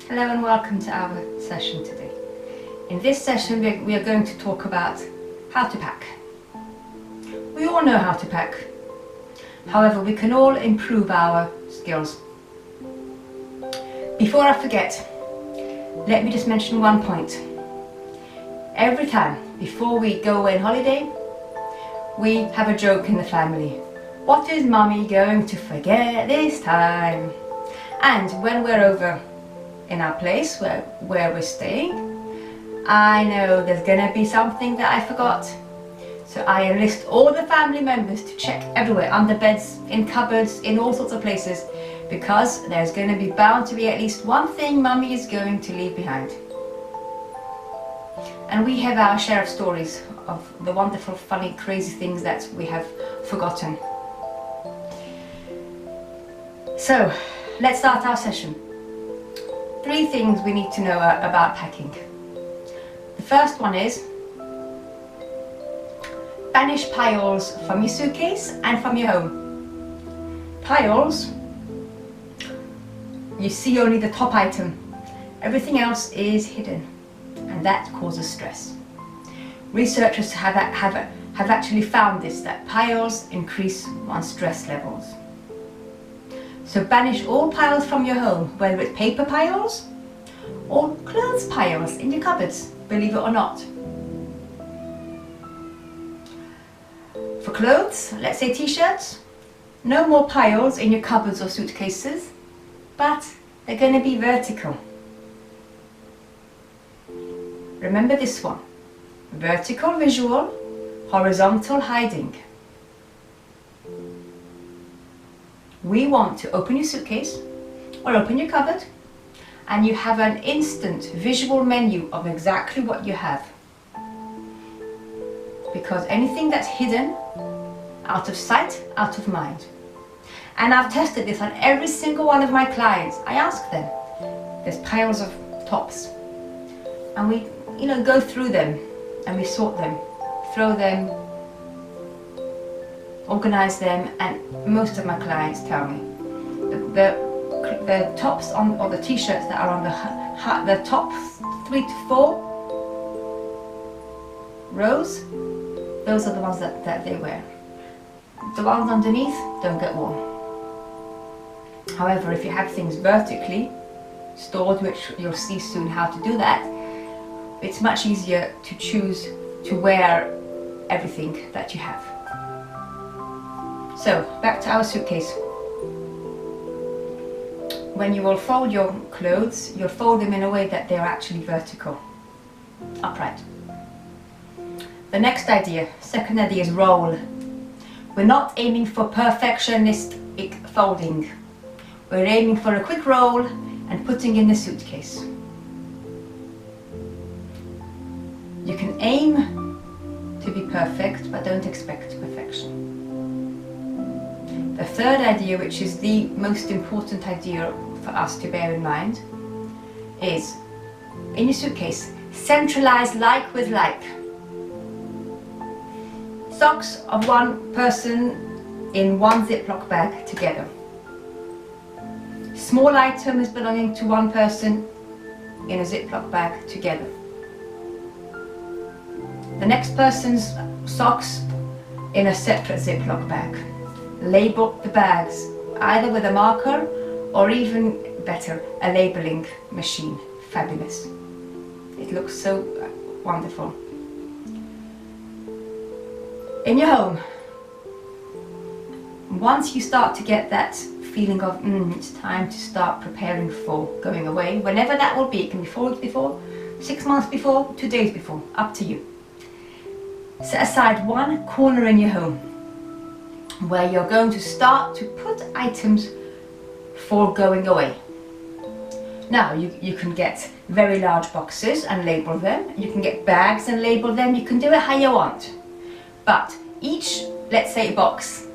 Hello and welcome to our session today. In this session we are going to talk about how to pack. We all know how to pack. However, we can all improve our skills. Before I forget, let me just mention one point. Every time before we go away on holiday, we have a joke in the family. What is Mummy going to forget this time? And when we're over in our place where we're staying, I know there's gonna be something that I forgot. So I enlist all the family members to check everywhere, under beds, in cupboards, in all sorts of places, because there's gonna be bound to be at least one thing Mummy is going to leave behind. And we have our share of stories of the wonderful, funny, crazy things that we have forgotten. So, let's start our session. 3 things we need to know about packing. The first one is banish piles from your suitcase and from your home. Piles, you see only the top item. Everything else is hidden, and that causes stress. Researchers have actually found this, that piles increase one's stress levels. So banish all piles from your home, whether it's paper piles or clothes piles in your cupboards, believe it or not. For clothes, let's say t-shirts, no more piles in your cupboards or suitcases, but they're going to be vertical. Remember this one: vertical visual, horizontal hiding. We want to open your suitcase or open your cupboard and you have an instant visual menu of exactly what you have. Because anything that's hidden, out of sight, out of mind. And I've tested this on every single one of my clients. I ask them, there's piles of tops, and we go through them and we sort them, throw them, organize them, and most of my clients tell me the tops on, or the t-shirts that are on the top 3 to 4 rows, those are the ones that they wear. The ones underneath don't get worn. However, if you have things vertically stored, which you'll see soon how to do that, it's much easier to choose to wear everything that you have. So, back to our suitcase. When you will fold your clothes, you'll fold them in a way that they're actually vertical, upright. The next idea, second idea, is roll. We're not aiming for perfectionistic folding. We're aiming for a quick roll and putting in the suitcase. You can aim to be perfect, but don't expect perfection. The third idea, which is the most important idea for us to bear in mind, is in your suitcase, centralize like with like. Socks of one person in one Ziploc bag together. Small items belonging to one person in a Ziploc bag together. The next person's socks in a separate Ziploc bag. Label the bags either with a marker or, even better, a labeling machine. Fabulous. It looks so wonderful. In your home, once you start to get that feeling of it's time to start preparing for going away, whenever that will be, it can be 4 weeks before, 6 months before, 2 days before, up to you. Set aside one corner in your home where you're going to start to put items for going away. Now, you can get very large boxes and label them. You can get bags and label them. You can do it how you want. But each, let's say, box,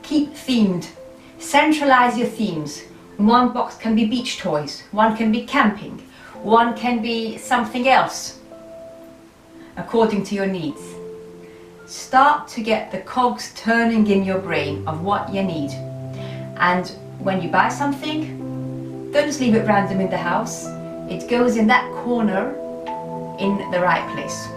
keep themed. Centralize your themes. One box can be beach toys. One can be camping. One can be something else, according to your needs. Start to get the cogs turning in your brain of what you need. And when you buy something, Don't just leave it random in the house. It goes in that corner in the right place.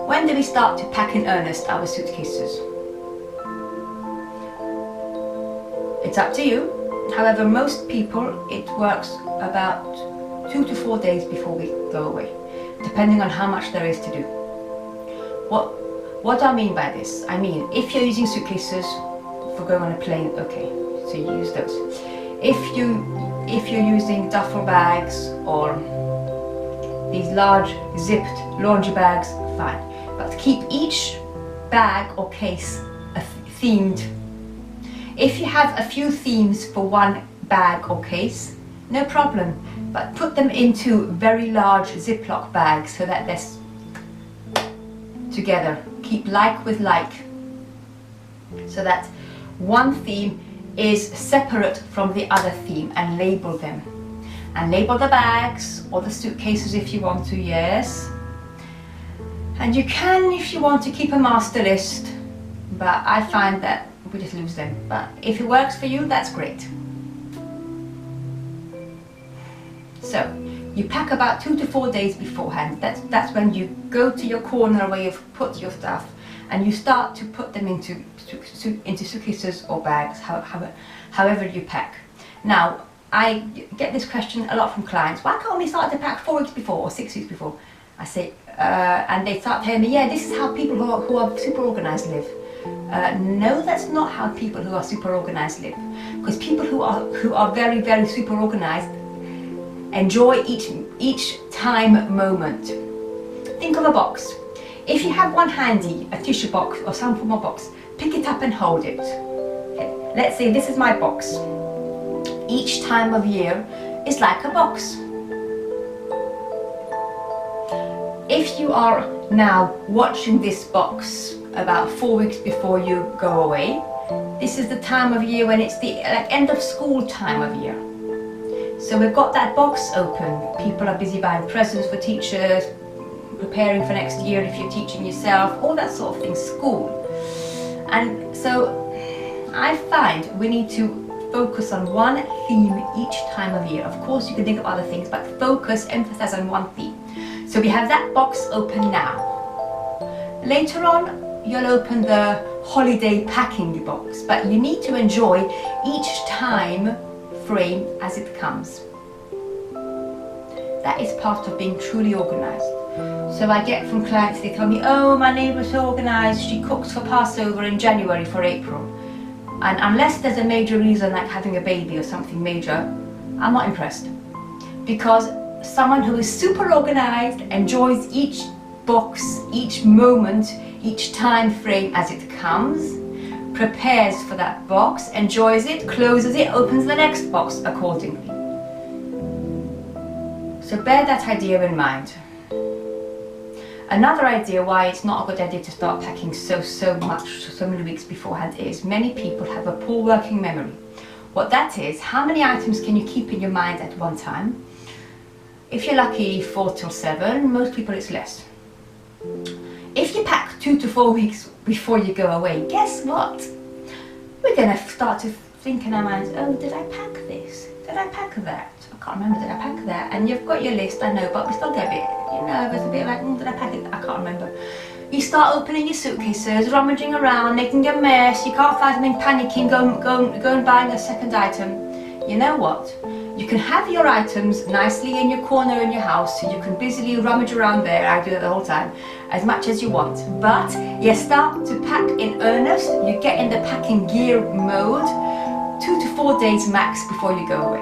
When do we start to pack in earnest our suitcases? It's up to you. However, most people, it works about 2 to 4 days before we go away, depending on how much there is to do. What do I mean by this? I mean, if you're using suitcases for going on a plane, okay, so you use those. If you're using duffel bags or these large zipped laundry bags, fine. But keep each bag or case themed. If you have a few themes for one bag or case, no problem. But put them into very large Ziploc bags so that they're together. Keep like with like, so that one theme is separate from the other theme, and label them. And label the bags or the suitcases if you want to, yes. And you can, if you want, to keep a master list, but I find that we just lose them. But if it works for you, that's great. So you pack about 2 to 4 days beforehand. That's when you go to your corner where you've put your stuff, and you start to put them into suitcases or bags, however you pack. Now, I get this question a lot from clients. Why can't we start to pack 4 weeks before or 6 weeks before? I say, and they start telling me, yeah, this is how people who are super organized live. No, that's not how people who are super organized live. Because people who are very, very super organized enjoy each time moment. Think of a box. If you have one handy, a tissue box or some form of box, pick it up and hold it. Okay. Let's say this is my box. Each time of year is like a box. If you are now watching this box about 4 weeks before you go away, this is the time of year when it's the end of school time of year. So we've got that box open. People are busy buying presents for teachers, preparing for next year if you're teaching yourself, all that sort of thing, school. And so I find we need to focus on one theme each time of year. Of course you can think of other things, but emphasize on one theme. So we have that box open now. Later on you'll open the holiday packing box, but you need to enjoy each time frame as it comes. That is part of being truly organized. So I get from clients, they tell me, oh, my neighbour's so organized, she cooks for Passover in January for April. And unless there's a major reason like having a baby or something major, I'm not impressed. Because someone who is super organized enjoys each box, each moment, each time frame as it comes, prepares for that box, enjoys it, closes it, opens the next box accordingly. So bear that idea in mind. Another idea why it's not a good idea to start packing so many weeks beforehand is many people have a poor working memory. What that is, how many items can you keep in your mind at one time? If you're lucky, 4 till 7, most people it's less. If you pack 2 to 4 weeks before you go away, guess what? We're going to start to think in our minds, oh, did I pack this? Did I pack that? I can't remember, did I pack that? And you've got your list, I know, but we still get a bit, nervous, a bit like, did I pack it? I can't remember. You start opening your suitcases, rummaging around, making a mess, you can't find something, panicking, go and buying a second item. You know what? You can have your items nicely in your corner in your house, so you can busily rummage around there, I do that the whole time, as much as you want. But you start to pack in earnest, you get in the packing gear mode 2 to 4 days max before you go away.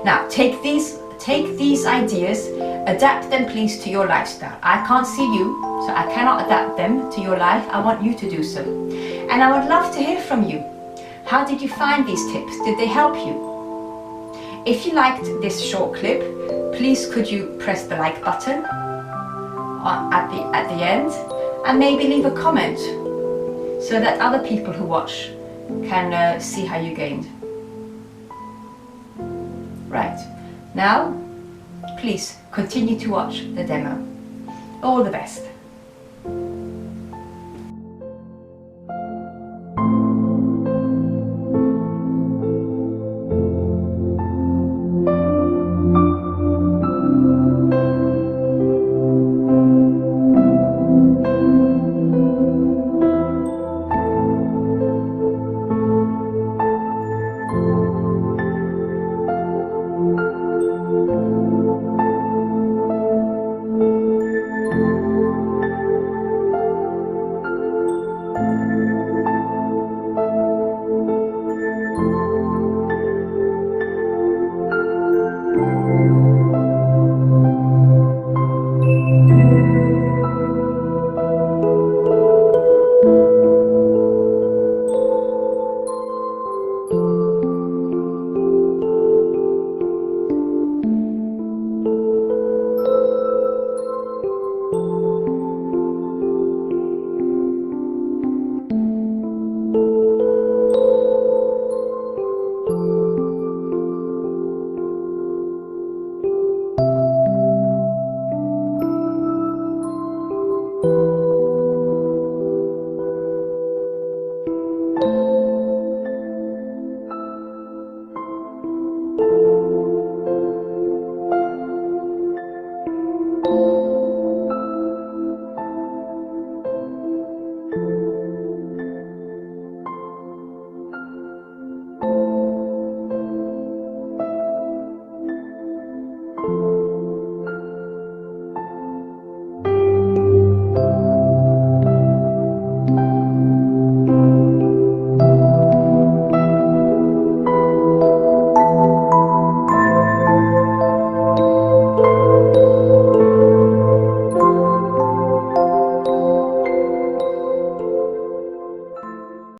Now take these ideas, adapt them please to your lifestyle. I can't see you, so I cannot adapt them to your life. I want you to do so. And I would love to hear from you. How did you find these tips? Did they help you? If you liked this short clip, please could you press the like button at the end, and maybe leave a comment so that other people who watch can see how you gained. Right, now please continue to watch the demo. All the best.